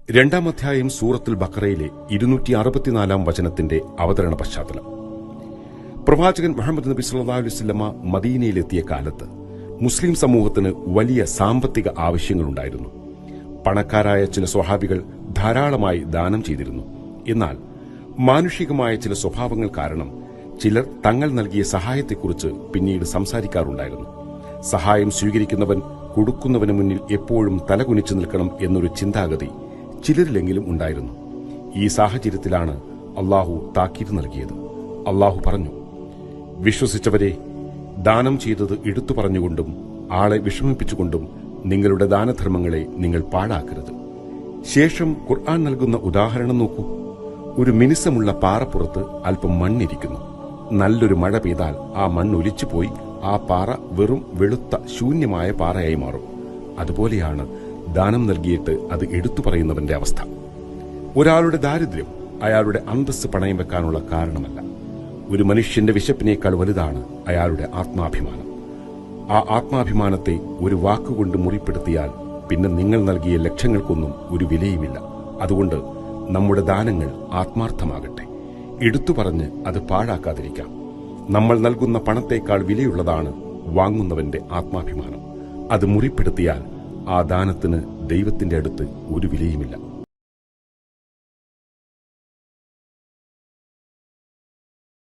രണ്ടാം അധ്യായം സൂറത്തുൽ ബഖറയിലെ 264 വചനത്തിന്റെ അവതരണ പശ്ചാത്തലം. പ്രവാചകൻ മുഹമ്മദ് നബി സല്ലല്ലാഹു അലൈഹി വസല്ലമ മദീനയിലെത്തിയ കാലത്ത് മുസ്ലിം സമൂഹത്തിന് വലിയ സാമ്പത്തിക ആവശ്യങ്ങളുണ്ടായിരുന്നു. പണക്കാരായ ചില സ്വഹാബികൾ ധാരാളമായി ദാനം ചെയ്തിരുന്നു. എന്നാൽ മാനുഷികമായ ചില സ്വഭാവങ്ങൾ കാരണം ചിലർ തങ്ങൾ നൽകിയ സഹായത്തെക്കുറിച്ച് പിന്നീട് സംസാരിക്കാറുണ്ടായിരുന്നു. സഹായം സ്വീകരിക്കുന്നവൻ കൊടുക്കുന്നവന് മുന്നിൽ എപ്പോഴും തലകുനിച്ചു നിൽക്കണം എന്നൊരു ചിന്താഗതി ചിലരിലെങ്കിലും ഉണ്ടായിരുന്നു. ഈ സാഹചര്യത്തിലാണ് അള്ളാഹു താക്കീത് നൽകിയത്. അള്ളാഹു പറഞ്ഞു, വിശ്വസിച്ചവരെ, ദാനം ചെയ്തത് എടുത്തു പറഞ്ഞുകൊണ്ടും ആളെ വിഷമിപ്പിച്ചുകൊണ്ടും നിങ്ങളുടെ ദാനധർമ്മങ്ങളെ നിങ്ങൾ പാഴാക്കരുത്. ശേഷം ഖുർആൻ നൽകുന്ന ഉദാഹരണം നോക്കൂ. ഒരു മിനുസമുള്ള പാറപ്പുറത്ത് അല്പം മണ്ണിരിക്കുന്നു. നല്ലൊരു മഴ പെയ്താൽ ആ മണ്ണൊലിച്ചുപോയി ആ പാറ വെറും വെളുത്ത ശൂന്യമായ പാറയായി മാറും. അതുപോലെയാണ് ദാനം നൽകിയിട്ട് അത് എടുത്തു പറയുന്നവന്റെ അവസ്ഥ. ഒരാളുടെ ദാരിദ്ര്യം അയാളുടെ അന്തസ്സ് പണയം വെക്കാനുള്ള കാരണമല്ല. ഒരു മനുഷ്യന്റെ വിശപ്പിനേക്കാൾ വലുതാണ് അയാളുടെ ആത്മാഭിമാനം. ആ ആത്മാഭിമാനത്തെ ഒരു വാക്കുകൊണ്ട് മുറിപ്പെടുത്തിയാൽ പിന്നെ നിങ്ങൾ നൽകിയ ലക്ഷങ്ങൾക്കൊന്നും ഒരു വിലയുമില്ല. അതുകൊണ്ട് നമ്മുടെ ദാനങ്ങൾ ആത്മാർത്ഥമാകട്ടെ. എടുത്തു പറഞ്ഞ് അത് പാഴാക്കാതിരിക്കാം. നമ്മൾ നൽകുന്ന പണത്തേക്കാൾ വിലയുള്ളതാണ് വാങ്ങുന്നവന്റെ ആത്മാഭിമാനം. അത് മുറിപ്പെടുത്തിയാൽ ആ ദാനത്തിന് ദൈവത്തിന്റെ അടുത്ത് ഒരു വിലയുമില്ല.